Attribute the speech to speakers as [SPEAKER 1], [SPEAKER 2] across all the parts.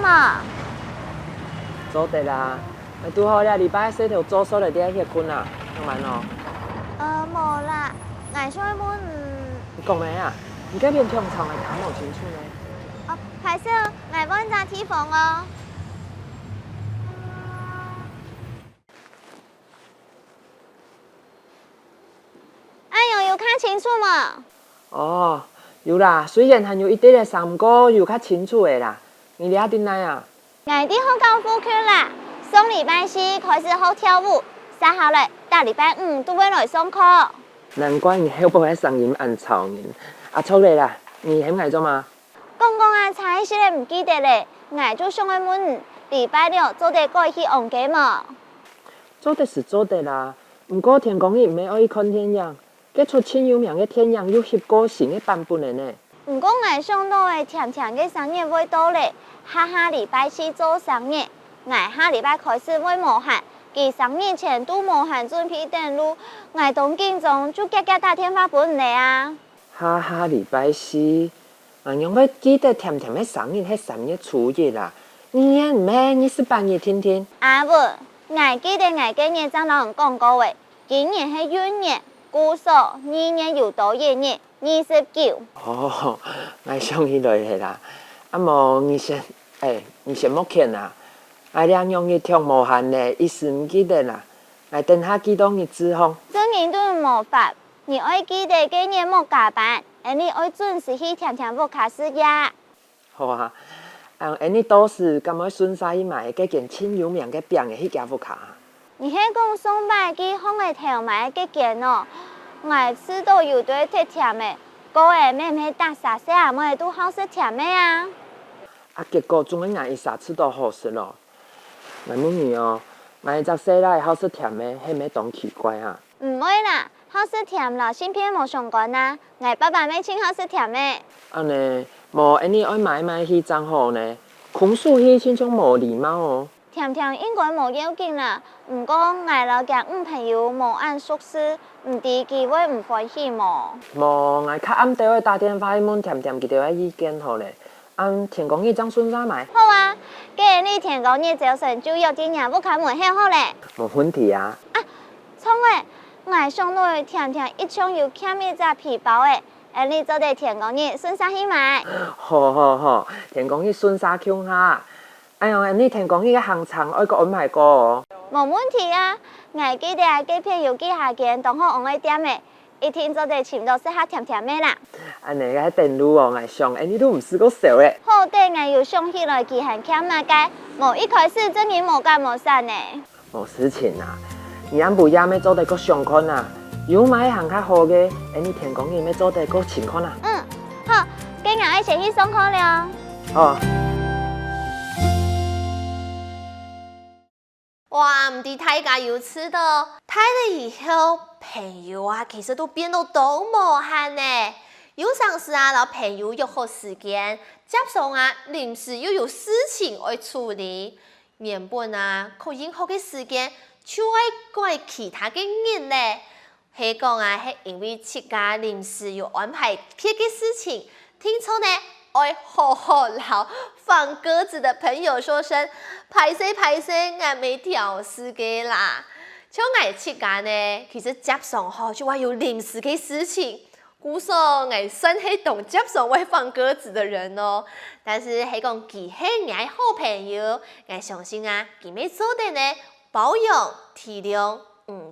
[SPEAKER 1] 嘛？
[SPEAKER 2] 做得啦，拄好了，礼拜四就做所来伫遐困啊，上班哦。
[SPEAKER 1] 无啦，我想问，
[SPEAKER 2] 你讲咩啊？你这边听唱来听无清楚呢？
[SPEAKER 1] 歹势，我问查提防哦。有看清楚嘛？
[SPEAKER 2] 哦，有啦，虽然还有一点的三过有较清楚的啦。你俩进来啊？
[SPEAKER 1] 我哋好高富区啦，上礼拜四开始好跳舞，接下来大礼拜五都会来上课。
[SPEAKER 2] 难怪你后不会声音按吵人。啊，错嘞啦，你还爱做吗？
[SPEAKER 1] 讲啊，差一些唔记得咧，我就想去问，礼拜六做得过去红街嘛？
[SPEAKER 2] 做的是做的啦，不过天公爷唔爱去看天阳，结出真有名的天阳有翕过新的版本的呢。
[SPEAKER 1] 不过我想到的甜甜的生日会到咧，下礼拜四做生日，我下礼拜开始会无限，其生日前都无限准备登录，我当紧张就急急打电话本嚟啊。
[SPEAKER 2] 下礼拜四，让我记得甜甜的生日是3月初一啦。你也唔系你是半夜天天。
[SPEAKER 1] 啊不，我记得我今日张老人讲过的，今年是闰年，故说2年又多1日，29。
[SPEAKER 2] 哦，我想起来是啦。啊无你先，你先莫欠啦。两样日听无限嘞，一时唔记得啦。等下几档日之后。
[SPEAKER 1] 这人都无法，你爱记得今年莫加班，而你爱准时去甜甜屋卡斯呀。
[SPEAKER 2] 好啊，你倒是敢要顺沙去买嗰件真有名嘅饼嘅迄家屋卡？
[SPEAKER 1] 你係講上擺機放嘅頭買嘅件哦，我知道有對特甜嘅，個人咩咩打啥些啊，我都好食甜嘅啊。
[SPEAKER 2] 結果總係硬一下吃到好食咯。我問你哦，我只細仔好食甜嘅，係咪當奇怪啊？
[SPEAKER 1] 唔會啦，好食甜咯，先偏冇相干啦。我爸爸咪清好食甜嘅。
[SPEAKER 2] 呢，無你愛買去真好呢，控訴去親像無禮貌哦。
[SPEAKER 1] 甜甜應該冇要緊啦，唔過我老家朋友冇按熟識，唔知佢會唔歡喜冇？
[SPEAKER 2] 無，我較暗地會打電話去問甜甜佢哋嘅意見好咧。天公爺將順沙買。
[SPEAKER 1] 好啊，既然你天公爺早晨就約啲人不開門helt好咧。
[SPEAKER 2] 冇問題啊。
[SPEAKER 1] 聰誒，我想到甜甜一槍要欠一隻皮包誒，你做啲天公爺順沙去買。
[SPEAKER 2] 好，天公爺順沙搶下。你天公爺嘅行程愛個安排過哦。
[SPEAKER 1] 冇問題啊，我記得機票要寄下件，當好我愛點誒，一天做啲全部食下甜甜嘅啦。
[SPEAKER 2] 你嘅電路哦，我想你都唔試過少咧。
[SPEAKER 1] 好啲，我要想起來佢係欠乜嘅，冇一開始真係冇干冇散呢。
[SPEAKER 2] 冇事情啊，你按部也咩做得個相看啊，有買行較好嘅，你天公爺咩做得個情況啊。
[SPEAKER 1] 好，今日一齊去上課了。
[SPEAKER 2] 哦。
[SPEAKER 3] 哇，唔知大家有吃到，大了以後，朋友啊，其實都變到都無限呢。有陣時啊，老朋友約好時間，接上啊，臨時又有事情要處理，原本啊，可應好嘅時間，就要改其他嘅日呢。係講啊，係因為自家臨時要安排別嘅事情，聽錯呢。愛好好老放鴿子的朋友說聲拍攝，我沒調時嘅啦。像我自家呢，其實接上後就話有臨時嘅事情，故說我算係懂接上會放鴿子的人哦。但是係講佢係我好朋友，我相信啊，佢咪做得呢包容體諒，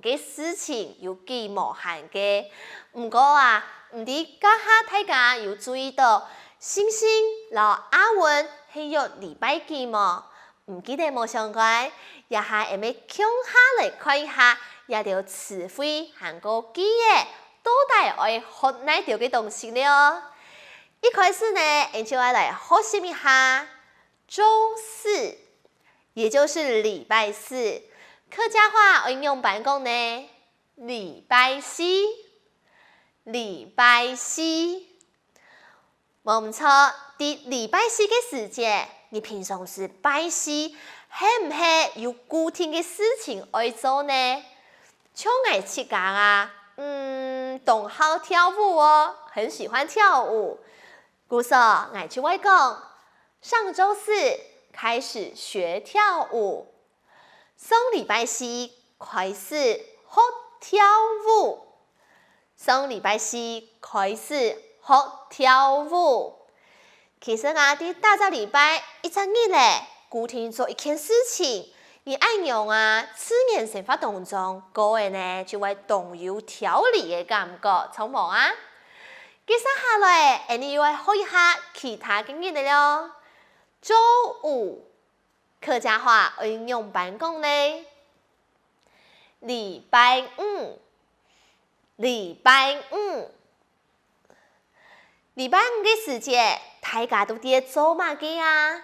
[SPEAKER 3] 嘅事情有幾無限嘅。唔過啊，唔知家下大家有注意到。星星和阿文係約禮拜幾麼？唔記得冇相關，也係下面向下來看一下，也條詞彙韓國記憶到底愛學哪條嘅東西了。一開始呢，我就要來學習一下週四，也就是禮拜四。客家話我用辦公呢，禮拜四，禮拜四。冇唔錯，啲禮拜四嘅時節，你平常時拜四，係唔係有固定嘅事情愛做呢？像我自家啊，懂好跳舞哦，很喜歡跳舞。故說我就會講，上週四开始学跳舞。上礼拜四开始学跳舞，上礼拜四开始学跳舞。其实啊，伫大个礼拜一整日咧，固定做一件事情，而按用自然生活当中，个人呢就会动有调理的感觉，错无啊？接下来，你又会学一下其他经验的咯。周五客家话应用版讲呢，礼拜五，礼拜五。礼拜五嘅时节，大家都伫做乜嘅啊？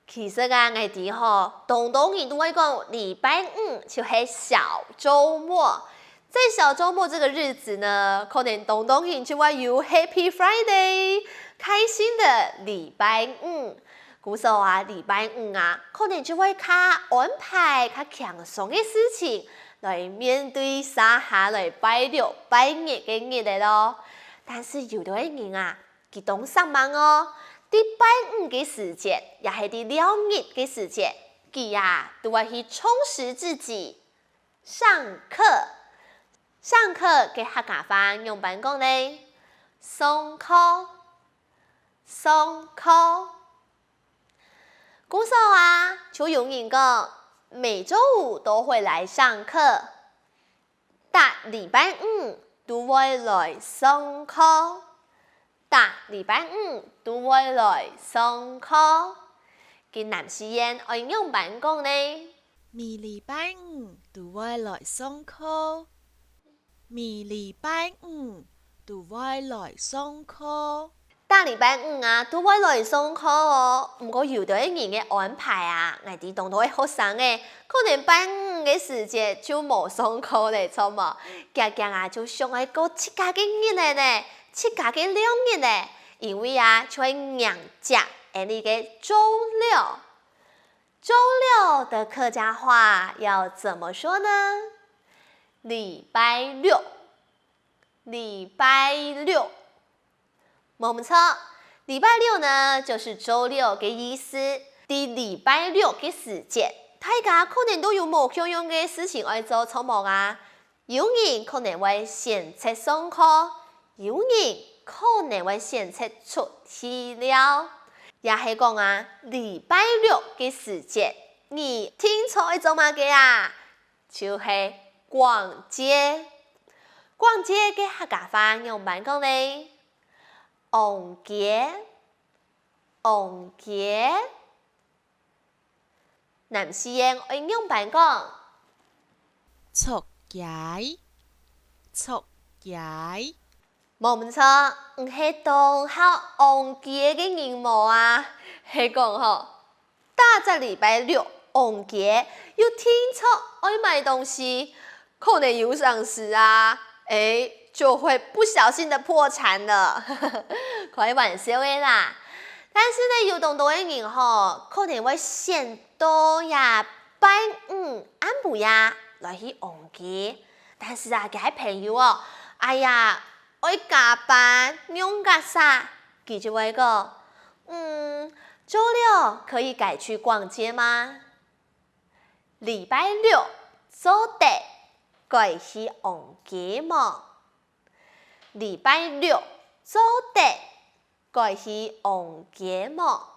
[SPEAKER 3] 其实我哋吼，东人都会讲礼拜五就是小周末。在小周末这个日子呢，可能东人就会有 Happy Friday， 开心的礼拜五。故说礼拜五可能就会较安排较轻松嘅事情来面对撒下来拜六拜日嘅日子咯。但是有的人佢懂上班哦，伫拜五嘅时节，也係伫了日嘅时节，佢都會去充實自己。上課，上課嘅客家話用版講呢，上課，上課。古時候就有人講，每周五都會來上課，但禮拜五都會來上課。大禮拜五都會來上課，跟男士人愛用版講呢。
[SPEAKER 4] 每禮拜五都會來上課，每禮拜五都會來上課。
[SPEAKER 3] 大禮拜五都會來上課哦。不過有的人嘅安排我哋當到嘅學生可能拜五嘅時節就冇上課咧，錯冇？夾夾就上去過七假嘅日嚟呢。七假嘅兩日呢，因為就會娘家你嘅周六。周六的客家話要怎麼說呢？禮拜六，禮拜六，冇錯。禮拜六呢，就是周六嘅意思。啲禮拜六嘅時節，大家可能都有冇樣樣嘅事情愛做，錯冇？有人可能會先出上課。有人可能會先出出去了，也係講禮拜六嘅時節，你聽錯做乜嘅就係逛街。逛街嘅客家話用版講呢，逛街，逛街。男士嘅用版講，
[SPEAKER 4] 出街，出街。
[SPEAKER 3] 冇錯，唔係當下旺街嘅人冇係講大個禮拜六旺街要聽錯愛買東西，可能有上市就會不小心的破產了，開玩笑嘅啦。但是呢，有當多嘅人可能會先到拜五暗晡來去旺街，但是佢係朋友哎呀。愛加班，用加啥？佢就會講，周六可以改去逛街嗎？禮拜六做得改去逛街麼？禮拜六做得改去逛街麼？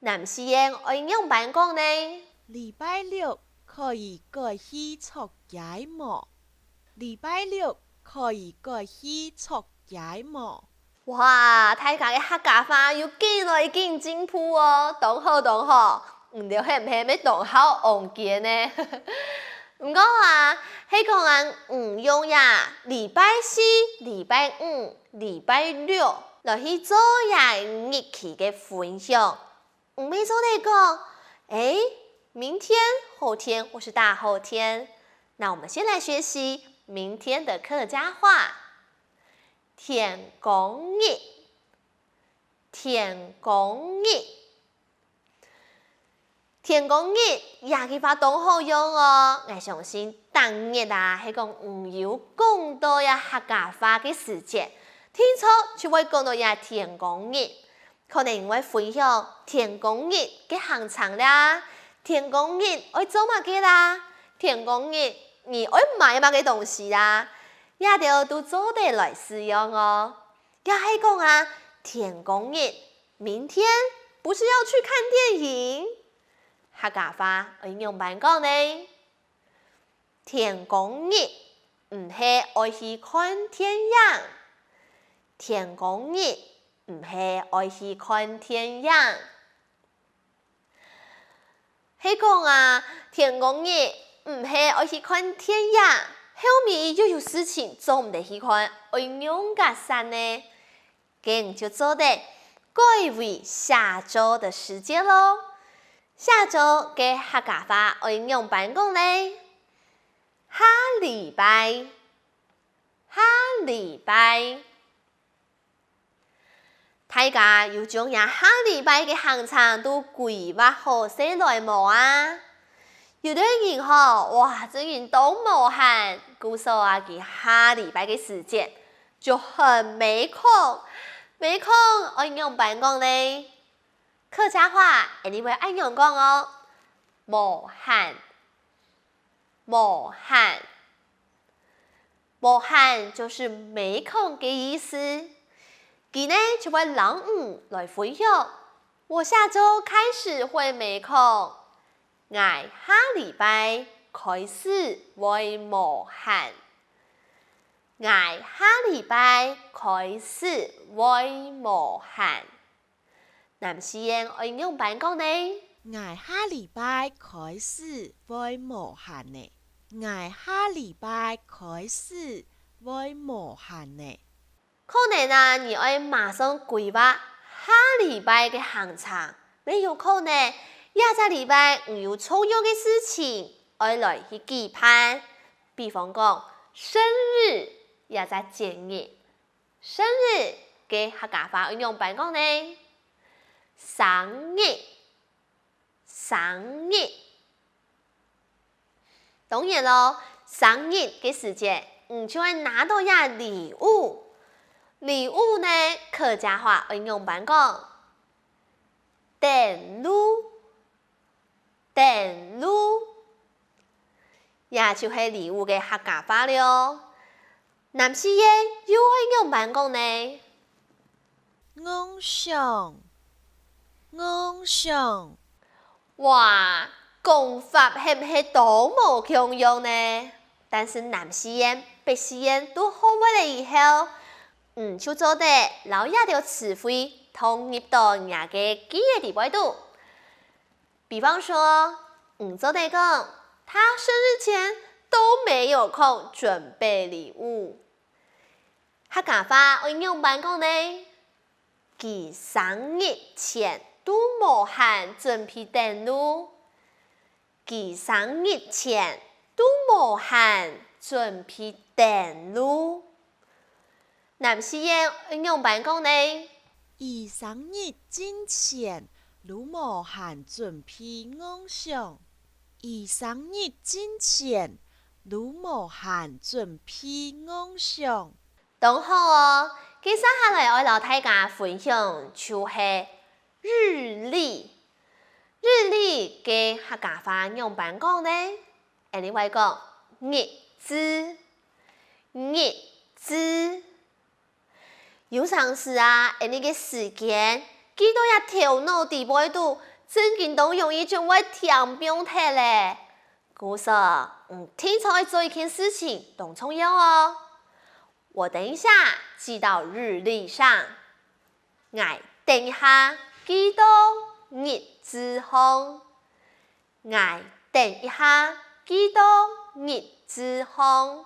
[SPEAKER 3] 男士人愛用版講呢？
[SPEAKER 4] 禮拜六可以改去出街麼？禮拜六可以改去出街麼？
[SPEAKER 3] 哇！大家嘅客家話要幾來幾進步哦，當好當好，唔了係唔係咩當好旺街呢？唔過係講唔用禮拜四、禮拜五、禮拜六來去做日期嘅分享，唔係做嚟講，明天、後天或是大後天，那我們先來學習明天的客家話。天公日，天公日，天公日也佢話當好用哦。我相信當日係講唔有講到客家話嘅時節，聽錯就會講到天公日。可能会分享天公日嘅行程啦，天公日爱做乜嘅啦，天公日你爱买乜嘅东西啦，也都做得来使用哦。也系讲啊，天公日明天不是要去看电影？客家话会用办讲呢？天公日唔系爱去看天影，天公日唔系爱去看天影。系讲啊，天公日唔系爱去看天影，后面又有事情做唔得去看，爱用个啥呢？咁就做得改为下周的时间咯。下周嘅客家话爱用办讲呢？下礼拜，下礼拜，大家要將下禮拜嘅行程都規劃好些來無啊？有啲人哇，這人都無閒，故所啊，佢下禮拜嘅時間就很沒空，沒空我用辦講呢？客家話你會按用講哦，無閒。無閒，無閒就是沒空嘅意思。佢呢就會讓來分享。我下周開始會沒空，我下禮拜開始會無閒，我下禮拜開始會無閒。男士人愛用辦講呢？
[SPEAKER 4] 我下禮拜開始會無閒呢。我下禮拜開始會無閒呢。
[SPEAKER 3] 可能啊，你愛馬上規劃下禮拜嘅行程，你有可能下個禮拜唔有重要嘅事情愛來去舉辦，比方講生日，也在節日，生日嘅客家話用辦講呢？生日，生日。當然咯，生日嘅時節，就會拿到一禮物。禮物呢，客家話會用辦講，電路，電路，也就係禮物嘅客家話了。男士嘅又會用辦講呢？
[SPEAKER 4] 偶像，偶像。
[SPEAKER 3] 哇！講法係唔係都冇強用呢？但是男士人、北士人都學會了以後，就做得老一條詞彙統一到人家嘅記憶地位度。比方說，做得講，他生日前都沒有空準備禮物。客家話會用辦講呢？佢生日前都冇閒準備電路。佢生日前都無閒準備電路。男士人用辦講呢？
[SPEAKER 4] 伊生日之前都無閒準備偶像。伊生日之前都無閒準備偶像。
[SPEAKER 3] 當好哦，接下來我老大家分享就係日曆。日曆嘅客家話用辦講呢？你會講日子，日子。有陣時啊，你嘅時間記到一頭腦地位度，真見到容易就會聽表態咧。故說聽錯做一件事情都重要哦。我等一下記到日曆上，我等一下記到日子後，我等一下記到日子後。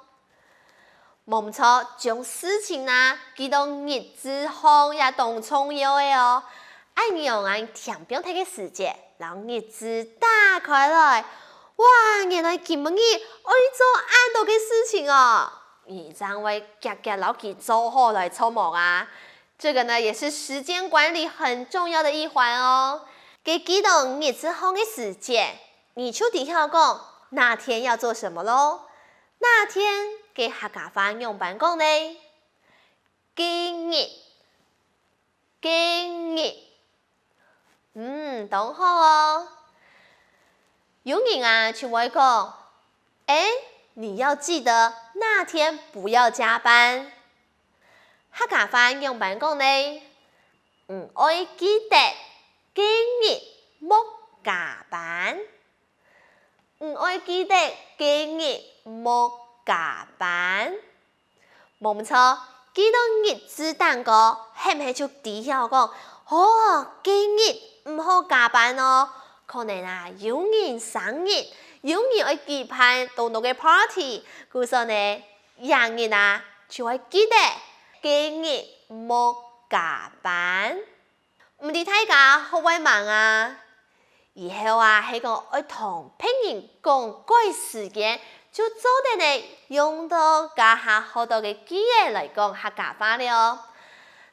[SPEAKER 3] 冇錯，將事情啊記到日子後也當重要嘅哦。按用聽表態嘅時節，讓日子打開來，哇！原來今日我做按到嘅事情哦，而將會夾夾老記做好來做夢啊。這個呢，也是時間管理很重要的一環哦。給記到日子後嘅時節，你就底下講那天要做什麼咯？那天嘅客家話用辦講呢？今日，今日，当好哦。有人啊就会讲，你要记得那天不要加班。客家话用办讲呢，爱记得今日莫加班。爱记得今日莫加班。冇错，记到日子蛋糕，係咪就知曉講？今日唔好加班哦。可能啊，有人生日，有人愛舉辦到到嘅 party， 故所呢，人日啊就會記得今日莫加班。唔知大家好為忙啊？以後啊，係個愛同朋友講改時間，就做得呢用到家下好多嘅機會來講客家話了。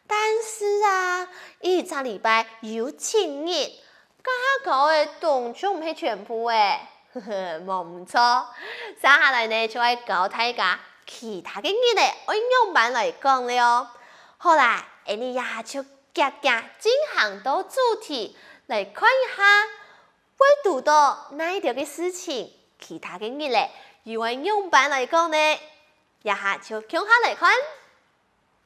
[SPEAKER 3] 但是啊，一個禮拜有7日，家下搞嘅動作唔係全部誒，冇錯。接下來呢就係教大家其他嘅日呢按樣板來講了。好啦，你也就夾進行到主題來看一下。會讀到哪一條嘅事情，其他嘅日咧，如按樣板來講呢，一下就向下來看。